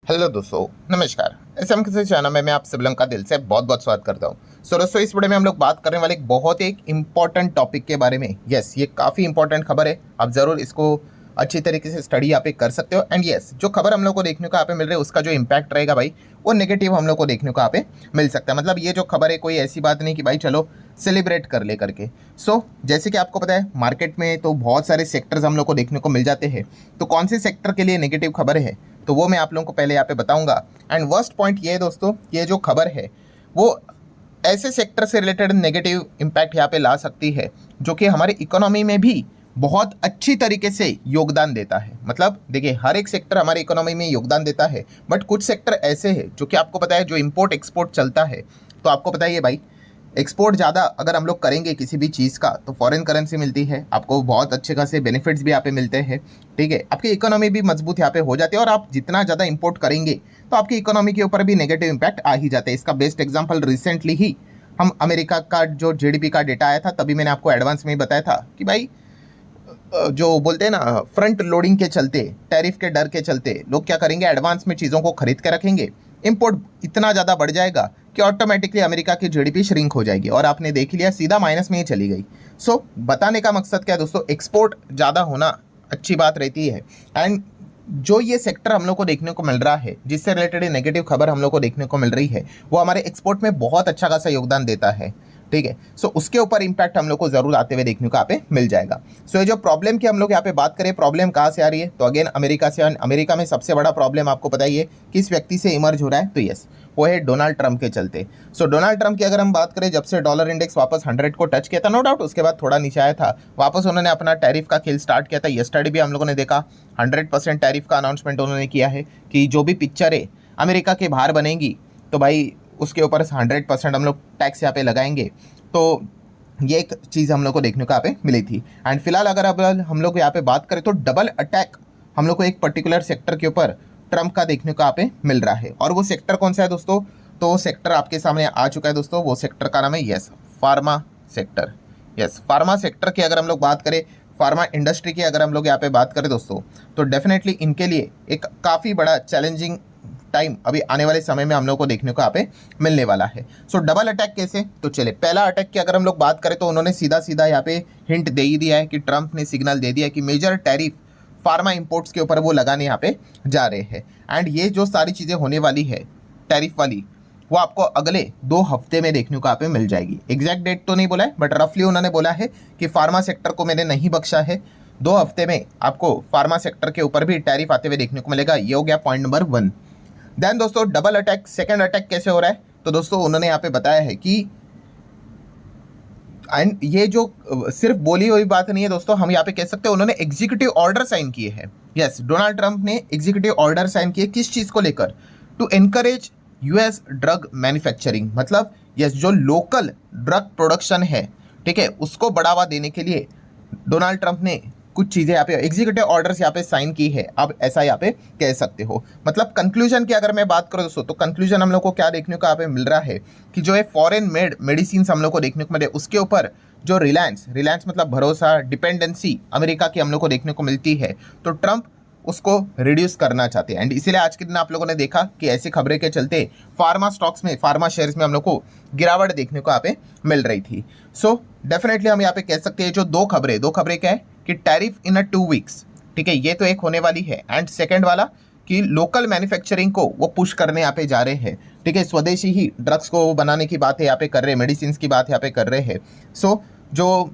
Hello दोस्तों, नमस्कार। SM किसी चैनल में मैं आप सभी लोगों का दिल से बहुत बहुत स्वागत करता हूं। दोस्तों, इस वीडियो में हम लोग बात करने वाले एक बहुत ही इंपॉर्टेंट टॉपिक के बारे में। यस, ये काफ़ी इंपॉर्टेंट खबर है। आप ज़रूर इसको अच्छी तरीके से स्टडी यहाँ पे कर सकते हो। एंड यस, जो खबर हम लोग को देखने को यहाँ पे मिल रही है उसका जो इम्पैक्ट रहेगा भाई, वो नेगेटिव हम लोग को देखने को यहाँ पे मिल सकता है। मतलब ये जो खबर है कोई ऐसी बात नहीं कि भाई चलो सेलिब्रेट कर ले करके। जैसे कि आपको पता है मार्केट में तो बहुत सारे सेक्टर्स हम लोग को देखने को मिल जाते हैं। तो कौन से सेक्टर के लिए नेगेटिव खबर है तो वो मैं आप लोगों को पहले यहाँ पे बताऊंगा। एंड वर्स्ट पॉइंट ये है दोस्तों, ये जो खबर है वो ऐसे सेक्टर से रिलेटेड नेगेटिव इम्पैक्ट यहाँ पे ला सकती है जो कि हमारी इकोनॉमी में भी बहुत अच्छी तरीके से योगदान देता है। मतलब देखिए, हर एक सेक्टर हमारी इकोनॉमी में योगदान देता है, बट कुछ सेक्टर ऐसे हैं जो कि आपको पता है जो इम्पोर्ट एक्सपोर्ट चलता है। तो आपको पता है भाई, एक्सपोर्ट ज़्यादा अगर हम लोग करेंगे किसी भी चीज़ का तो फॉरेन करेंसी मिलती है, आपको बहुत अच्छे खासे बेनिफिट्स भी यहाँ पे मिलते हैं। ठीक है, आपकी इकोनॉमी भी मजबूत यहाँ पे हो जाती है। और आप जितना ज़्यादा इंपोर्ट करेंगे तो आपकी इकोनॉमी के ऊपर भी नेगेटिव इम्पैक्ट आ ही जाता है। इसका बेस्ट एग्जाम्पल रिसेंटली ही हम अमेरिका का जो जीडीपी का डेटा आया था, तभी मैंने आपको एडवांस में ही बताया था कि भाई जो बोलते हैं ना, फ्रंट लोडिंग के चलते, टैरिफ के डर के चलते लोग क्या करेंगे, एडवांस में चीज़ों को खरीद के रखेंगे। इंपोर्ट इतना ज़्यादा बढ़ जाएगा कि ऑटोमेटिकली अमेरिका की जीडीपी श्रिंक हो जाएगी और आपने देख लिया सीधा माइनस में ही चली गई। बताने का मकसद क्या है दोस्तों, एक्सपोर्ट ज़्यादा होना अच्छी बात रहती है। एंड जो ये सेक्टर हम लोग को देखने को मिल रहा है, जिससे रिलेटेड नेगेटिव खबर हम लोग को देखने को मिल रही है, वो हमारे एक्सपोर्ट में बहुत अच्छा खासा योगदान देता है। ठीक है, उसके ऊपर इंपैक्ट हम लोग को जरूर आते हुए देखने को यहाँ पे मिल जाएगा। ये जो प्रॉब्लम की हम लोग यहाँ पे बात करें, प्रॉब्लम कहाँ से आ रही है तो अगेन अमेरिका से। अमेरिका में सबसे बड़ा प्रॉब्लम आपको पता ही है किस व्यक्ति से इमर्ज हो रहा है, तो यस, वो है डोनाल्ड ट्रंप के चलते। डोनाल्ड ट्रंप की अगर हम बात करें, जब से डॉलर इंडेक्स वापस 100 को टच किया था, नो डाउट उसके बाद थोड़ा नीचे आया था, वापस उन्होंने अपना टैरिफ का खेल स्टार्ट किया था। यस्टरडे भी हम लोगों ने देखा 100% टैरिफ का अनाउंसमेंट उन्होंने किया है कि जो भी पिक्चरें अमेरिका के बाहर बनेंगी तो भाई उसके ऊपर 100% हम लोग टैक्स यहाँ पे लगाएंगे। तो ये एक चीज़ हम लोग को देखने को यहाँ पे मिली थी। एंड फिलहाल अगर अब हम लोग यहाँ पे बात करें तो डबल अटैक हम लोग को एक पर्टिकुलर सेक्टर के ऊपर ट्रंप का देखने को यहाँ पे मिल रहा है। और वो सेक्टर कौन सा है दोस्तों, तो वो सेक्टर आपके सामने आ चुका है दोस्तों। वो सेक्टर का नाम है yes, pharma sector. Yes, pharma sector की अगर हम लोग बात करें, फार्मा इंडस्ट्री की अगर हम लोग यहाँ पे बात करें दोस्तों, तो डेफिनेटली इनके लिए एक काफ़ी बड़ा चैलेंजिंग टाइम अभी आने वाले समय में हम लोग को देखने को यहाँ पे मिलने वाला है। डबल अटैक कैसे, तो चले पहला अटैक की अगर हम लोग बात करें तो उन्होंने सीधा सीधा यहाँ पे हिंट दे ही दिया है कि ट्रंप ने सिग्नल दे दिया कि मेजर टैरिफ फार्मा इंपोर्ट्स के ऊपर वो लगाने यहाँ पे जा रहे हैं। एंड ये जो सारी चीज़ें होने वाली है टैरिफ वाली, वो आपको अगले 2 हफ्ते में देखने को यहाँ पे मिल जाएगी। एग्जैक्ट डेट तो नहीं बोला है, बट रफली उन्होंने बोला है कि फार्मा सेक्टर को मैंने नहीं बख्शा है, 2 हफ्ते में आपको फार्मा सेक्टर के ऊपर भी टैरिफ आते हुए देखने को मिलेगा। ये हो गया पॉइंट नंबर 1। देन दोस्तों डबल अटैक, सेकंड अटैक कैसे हो रहा है, तो दोस्तों उन्होंने यहाँ पे बताया है कि एंड ये जो सिर्फ बोली हुई बात नहीं है दोस्तों, हम यहाँ पे कह सकते हैं उन्होंने एग्जीक्यूटिव ऑर्डर साइन किए हैं। यस, डोनाल्ड ट्रंप ने एग्जीक्यूटिव ऑर्डर साइन किए, किस चीज़ को लेकर, to encourage US drug manufacturing. मतलब यस, जो लोकल ड्रग प्रोडक्शन है, ठीक है, उसको बढ़ावा देने के लिए डोनाल्ड ट्रंप ने कुछ चीज़ें यहाँ पे एग्जीक्यूटिव ऑर्डर्स यहाँ पे साइन की है। अब ऐसा यहाँ पे कह सकते हो। मतलब कंक्लूजन की अगर मैं बात करूँ दोस्तों, तो कंक्लूजन हम लोग को क्या देखने को यहाँ पे मिल रहा है कि जो है फॉरेन मेड मेडिसिन हम लोग को देखने को मिले, उसके ऊपर जो रिलायंस मतलब भरोसा, डिपेंडेंसी अमेरिका की हम लोग को देखने को मिलती है, तो ट्रंप उसको रिड्यूस करना चाहते हैं। एंड इसीलिए आज के दिन आप लोगों ने देखा कि ऐसी खबरें के चलते फार्मा स्टॉक्स में, फार्मा शेयर्स में हम लोग को गिरावट देखने को यहाँ पे मिल रही थी। डेफिनेटली हम यहाँ पे कह सकते हैं जो दो खबरें क्या है कि टैरिफ इन 2 वीक्स, ठीक है, ये तो एक होने वाली है। एंड सेकेंड वाला कि लोकल मैन्युफैक्चरिंग को वो पुश करने यहाँ पे जा रहे हैं। ठीक है, स्वदेशी ही ड्रग्स को बनाने की बात है यहाँ पे कर रहे हैं, मेडिसिन की बात यहाँ पे कर रहे हैं। जो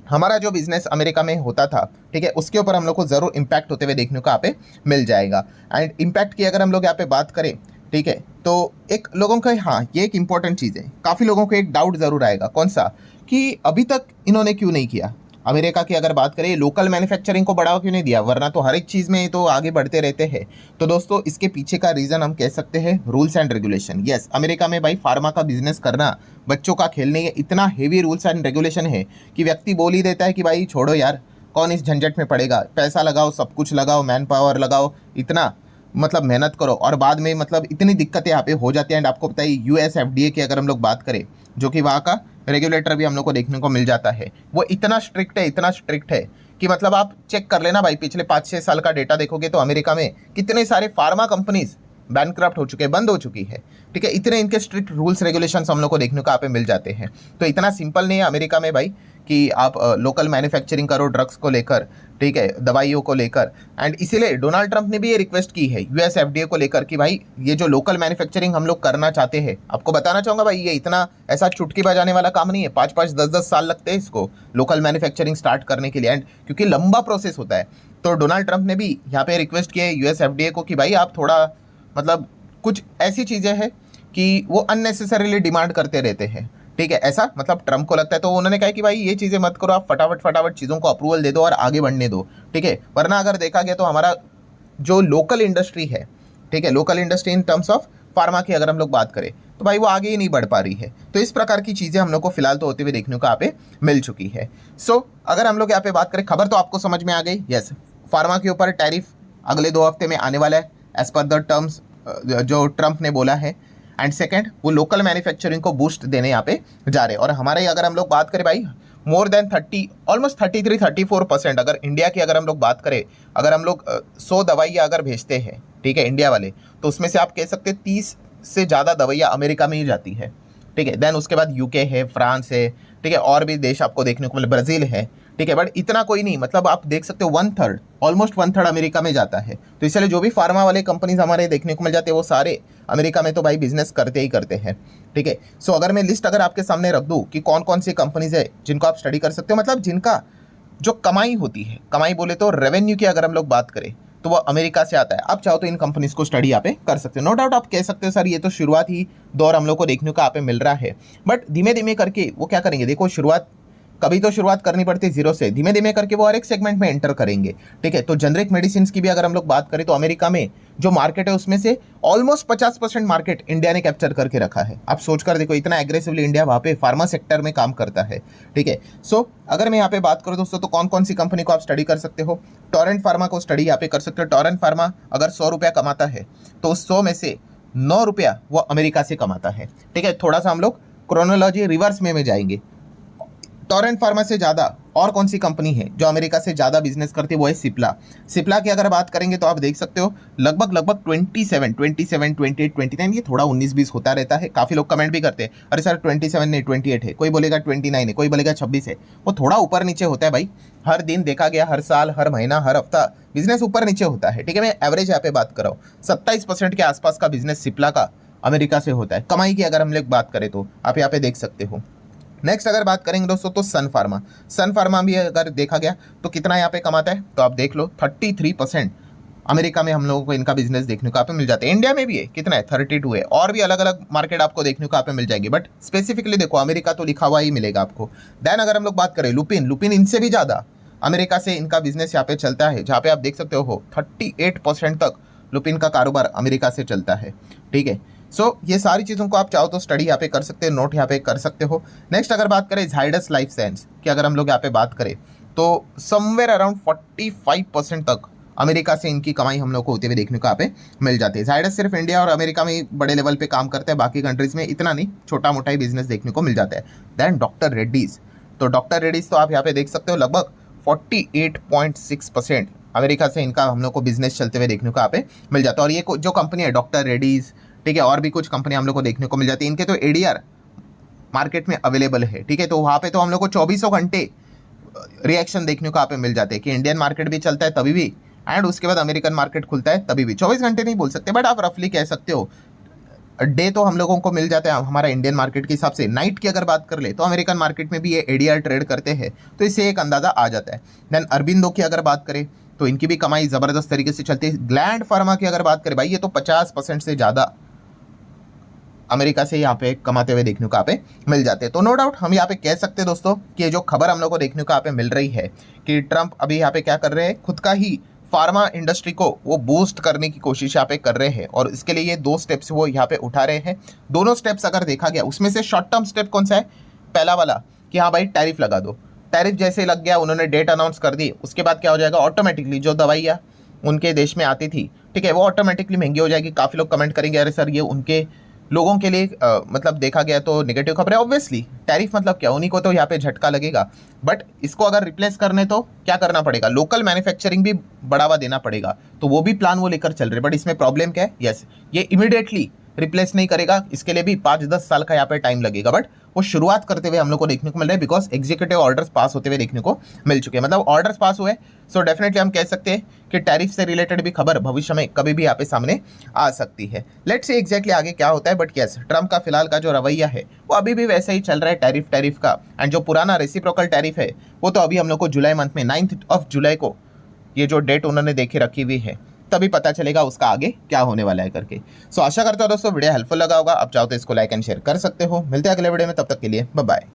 हमारा जो बिजनेस अमेरिका में होता था, ठीक है, उसके ऊपर हम लोग को ज़रूर इम्पैक्ट होते हुए देखने को यहाँ पे मिल जाएगा। एंड इम्पैक्ट की अगर हम लोग यहाँ पे बात करें, ठीक है, तो एक लोगों का, हाँ, ये एक इंपॉर्टेंट चीज़ है, काफ़ी लोगों को एक डाउट ज़रूर आएगा, कौन सा, कि अभी तक इन्होंने क्यों नहीं किया। अमेरिका की अगर बात करें, लोकल मैन्युफैक्चरिंग को बढ़ावा क्यों नहीं दिया, वरना तो हर एक चीज़ में तो आगे बढ़ते रहते हैं। तो दोस्तों इसके पीछे का रीज़न हम कह सकते हैं rules and regulation. Yes, America में भाई फार्मा का बिजनेस करना बच्चों का खेल नहीं है। इतना हेवी रूल्स एंड रेगुलेशन है कि व्यक्ति बोल ही देता है कि भाई छोड़ो यार, कौन इस झंझट में पड़ेगा, पैसा लगाओ, सब कुछ लगाओ, मैन पावर लगाओ, इतना मतलब मेहनत करो, और बाद में मतलब इतनी दिक्कतें यहाँ पे हो जाती हैं। एंड आपको पता है यूएस एफडीए की अगर हम लोग बात करें, जो कि वहाँ का रेगुलेटर भी हम लोग को देखने को मिल जाता है, वो इतना स्ट्रिक्ट है कि मतलब आप चेक कर लेना भाई, पिछले 5-6 साल का डेटा देखोगे तो अमेरिका में कितने सारे फार्मा कंपनीज बैंकक्रप्ट हो चुके हैं, बंद हो चुकी है। ठीक है, इतने इनके स्ट्रिक्ट रूल्स रेगुलेशंस हम लोग को देखने को यहाँ पे मिल जाते हैं। तो इतना सिंपल नहीं है अमेरिका में भाई कि आप लोकल मैन्युफैक्चरिंग करो ड्रग्स को लेकर, ठीक है, दवाइयों को लेकर। एंड इसीलिए डोनाल्ड ट्रंप ने भी ये रिक्वेस्ट की है यूएस एफडीए को लेकर कि भाई ये जो लोकल मैन्युफैक्चरिंग हम लोग करना चाहते हैं, आपको बताना चाहूँगा भाई ये इतना ऐसा चुटकी बजाने वाला काम नहीं है। 5-5, 10-10 साल लगते हैं इसको लोकल मैन्युफैक्चरिंग स्टार्ट करने के लिए, एंड क्योंकि लंबा प्रोसेस होता है। तो डोनाल्ड ट्रंप ने भी यहाँ पे रिक्वेस्ट किया है यूएस एफडीए को कि भाई आप थोड़ा मतलब कुछ ऐसी चीज़ें हैं कि वो अननेसेसरीली डिमांड करते रहते हैं। ठीक है, ऐसा मतलब ट्रम्प को लगता है, तो उन्होंने कहा कि भाई ये चीज़ें मत करो, आप फटाफट चीज़ों को अप्रूवल दे दो और आगे बढ़ने दो। ठीक है, वरना अगर देखा गया तो हमारा जो लोकल इंडस्ट्री है, ठीक है, local industry in terms of pharma की अगर हम लोग बात करें तो भाई वो आगे ही नहीं बढ़ पा रही है। तो इस प्रकार की चीज़ें हम लोग को फिलहाल तो होते हुए देखने को यहाँ पे मिल चुकी है। सो अगर हम लोग यहाँ पे बात करें, खबर तो आपको समझ में आ गई। यस, फार्मा के ऊपर टैरिफ अगले 2 हफ्ते में आने वाला है एज पर द टर्म्स जो ट्रंप ने बोला है। एंड सेकेंड, वो लोकल मैन्युफैक्चरिंग को बूस्ट देने यहाँ पे जा रहे हैं। और हमारे अगर हम लोग बात करें भाई मोर देन 30, ऑलमोस्ट 33-34%, अगर इंडिया की अगर हम लोग बात करें, अगर हम लोग 100 दवाइयाँ अगर भेजते हैं, ठीक है, इंडिया वाले, तो उसमें से आप कह सकते हैं 30 से ज़्यादा दवाइयाँ अमेरिका में ही जाती है। ठीक है, देन उसके बाद यूके है, फ्रांस है, ठीक है, और भी देश आपको देखने को मिले, ब्राज़ील है। ठीक है, बट इतना कोई नहीं, मतलब आप देख सकते हो 1/3, ऑलमोस्ट 1/3 अमेरिका में जाता है। तो इसलिए जो भी फार्मा वाले कंपनीज हमारे देखने को मिल जाते हैं वो सारे अमेरिका में तो भाई बिजनेस करते ही करते हैं। ठीक है, सो अगर मैं लिस्ट अगर आपके सामने रख दूँ कि कौन कौन सी कंपनीज है जिनको आप स्टडी कर सकते हो, मतलब जिनका जो कमाई होती है, कमाई बोले तो रेवेन्यू की अगर हम लोग बात करें तो वो अमेरिका से आता है। आप चाहो तो इन कंपनीज को स्टडी यहाँ पे कर सकते हो। नो डाउट आप कह सकते हो सर ये तो शुरुआत ही दौर हम लोग को देखने को यहाँ पे मिल रहा है, बट धीमे धीमे करके वो क्या करेंगे, देखो शुरुआत कभी तो शुरुआत करनी पड़ती है जीरो से, धीमे धीमे करके वो हर एक सेगमेंट में एंटर करेंगे। ठीक है, तो जेनरिक मेडिसिन की भी अगर हम लोग बात करें तो अमेरिका में जो मार्केट है उसमें से ऑलमोस्ट 50% मार्केट इंडिया ने कैप्चर करके रखा है। आप सोच कर देखो इतना एग्रेसिवली इंडिया वहाँ पे फार्मा सेक्टर में काम करता है। ठीक है, सो अगर मैं यहाँ पे बात करूँ दोस्तों तो कौन कौन सी कंपनी को आप स्टडी कर सकते हो, टोरेंट फार्मा को स्टडी यहाँ पे कर सकते हो। टोरेंट फार्मा अगर 100 रुपया कमाता है तो उस 100 में से 9 रुपया वो अमेरिका से कमाता है। ठीक है, थोड़ा सा हम लोग क्रोनोलॉजी रिवर्स में जाएंगे। टोरेंट फार्मा से ज़्यादा और कौन सी कंपनी है जो अमेरिका से ज़्यादा बिजनेस करती है, वो है सिप्ला। सिप्ला की अगर बात करेंगे तो आप देख सकते हो लगभग 27, 28, 29, ये थोड़ा 19-20 होता रहता है। काफ़ी लोग कमेंट भी करते हैं अरे सर 27 नहीं 28 है, कोई बोलेगा 29 है, कोई बोलेगा 26 है। वो थोड़ा ऊपर नीचे होता है भाई, हर दिन देखा गया, हर साल, हर महीना, हर हफ्ता बिजनेस ऊपर नीचे होता है। ठीक है, मैं एवरेज यहाँ पे बात कर रहा हूँ, 27% के आसपास का बिजनेस सिप्ला का अमेरिका से होता है। कमाई की अगर हम लोग बात करें तो आप यहाँ पे देख सकते हो। नेक्स्ट अगर बात करेंगे दोस्तों तो सन फार्मा भी अगर देखा गया तो कितना यहाँ पे कमाता है, तो आप देख लो 33% अमेरिका में हम लोगों को इनका बिजनेस देखने को यहाँ पे मिल जाता है। इंडिया में भी है, कितना है 32 है, और भी अलग अलग मार्केट आपको देखने को यहाँ पे मिल जाएगी, बट स्पेसिफिकली देखो अमेरिका तो लिखा हुआ ही मिलेगा आपको। देन अगर हम लोग बात करें लुपिन इनसे भी ज़्यादा अमेरिका से इनका बिजनेस यहाँ पे चलता है, जहाँ पे आप देख सकते हो 38% तक लुपिन का कारोबार अमेरिका से चलता है। ठीक है, सो ये सारी चीज़ों को आप चाहो तो स्टडी यहाँ पे कर सकते हो, नोट यहाँ पे कर सकते हो। नेक्स्ट अगर बात करें झाइडस लाइफ साइंस की अगर हम लोग यहाँ पे बात करें तो समवेयर अराउंड 45% तक अमेरिका से इनकी कमाई हम लोग को होते हुए देखने को यहाँ पे मिल जाती है। झाइडस सिर्फ इंडिया और अमेरिका में बड़े लेवल पे काम करता है, बाकी कंट्रीज में इतना नहीं, छोटा मोटा ही बिजनेस देखने को मिल जाता है। दैन डॉक्टर रेड्डीज, तो डॉक्टर रेड्डीज तो आप यहाँ पे देख सकते हो लगभग 48.6% अमेरिका से इनका हम लोग को बिजनेस चलते हुए देखने को यहाँ पे मिल जाता है। और ये जो कंपनी है डॉक्टर रेड्डीज, ठीक है, और भी कुछ कंपनी हम लोग को देखने को मिल जाती है, इनके तो एडीआर मार्केट में अवेलेबल है। ठीक है, तो वहाँ पे तो हम लोग को 24 घंटे रिएक्शन देखने को यहाँ पे मिल जाते हैं कि इंडियन मार्केट भी चलता है तभी भी, एंड उसके बाद अमेरिकन मार्केट खुलता है तभी भी। 24 घंटे नहीं बोल सकते, बट आप रफली कह सकते हो डे तो हम लोगों को मिल जाता है हमारा इंडियन मार्केट के हिसाब से। नाइट की अगर बात कर ले तो अमेरिकन मार्केट में भी ये एडीआर ट्रेड करते हैं, तो इससे एक अंदाजा आ जाता है। देन अरबिंदो की अगर बात करें तो इनकी भी कमाई ज़बरदस्त तरीके से चलती है। ग्लैंड फार्मा की अगर बात करें भाई, ये तो 50% से ज़्यादा अमेरिका से यहाँ पे कमाते हुए देखने को यहाँ पे मिल जाते हैं। तो नो डाउट हम यहाँ पे कह सकते हैं दोस्तों कि ये जो खबर हम लोग को देखने को यहाँ पे मिल रही है कि ट्रंप अभी यहाँ पे क्या कर रहे हैं, खुद का ही फार्मा इंडस्ट्री को वो बूस्ट करने की कोशिश यहाँ पे कर रहे हैं, और इसके लिए ये 2 स्टेप्स वो यहाँ पे उठा रहे हैं। दोनों स्टेप्स अगर देखा गया उसमें से शॉर्ट टर्म स्टेप कौन सा है, पहला वाला कि हाँ भाई टैरिफ लगा दो। टैरिफ जैसे लग गया, उन्होंने डेट अनाउंस कर दी, उसके बाद क्या हो जाएगा, ऑटोमेटिकली जो दवाइयाँ उनके देश में आती थी, ठीक है, वो ऑटोमेटिकली महंगी हो जाएगी। काफ़ी लोग कमेंट करेंगे अरे सर ये उनके लोगों के लिए मतलब देखा गया तो नेगेटिव खबर है। ऑब्वियसली टैरिफ मतलब क्या, उन्हीं को तो यहाँ पे झटका लगेगा, बट इसको अगर रिप्लेस करने तो क्या करना पड़ेगा, लोकल मैन्युफैक्चरिंग भी बढ़ावा देना पड़ेगा। तो वो भी प्लान वो लेकर चल रहे, बट इसमें प्रॉब्लम क्या है, यस ये इमीडिएटली रिप्लेस नहीं करेगा, इसके लिए भी 5-10 साल का यहाँ पे टाइम लगेगा, बट वो शुरुआत करते हुए हम लोग को देखने को मिल रहा है, बिकॉज एग्जीक्यूटिव ऑर्डर्स पास होते हुए देखने को मिल चुके हैं, मतलब ऑर्डर्स पास हुए। सो डेफिनेटली हम कह सकते हैं कि टैरिफ से रिलेटेड भी खबर भविष्य में कभी भी यहाँ पे सामने आ सकती है। लेट्स सी एग्जैक्टली आगे क्या होता है, बट यस ट्रम्प का फिलहाल का जो रवैया है वो अभी भी वैसे ही चल रहा है, टैरिफ का। एंड जो पुराना रेसिप्रोकल टैरिफ है वो तो अभी हम लोग को जुलाई मंथ में 9 जुलाई को ये जो डेट उन्होंने देखे रखी हुई है, तभी पता चलेगा उसका आगे क्या होने वाला है करके। सो आशा करता हूं दोस्तों वीडियो हेल्पफुल लगा होगा। आप चाहो तो इसको लाइक एंड शेयर कर सकते हो। मिलते हैं अगले वीडियो में, तब तक के लिए बाय बाय।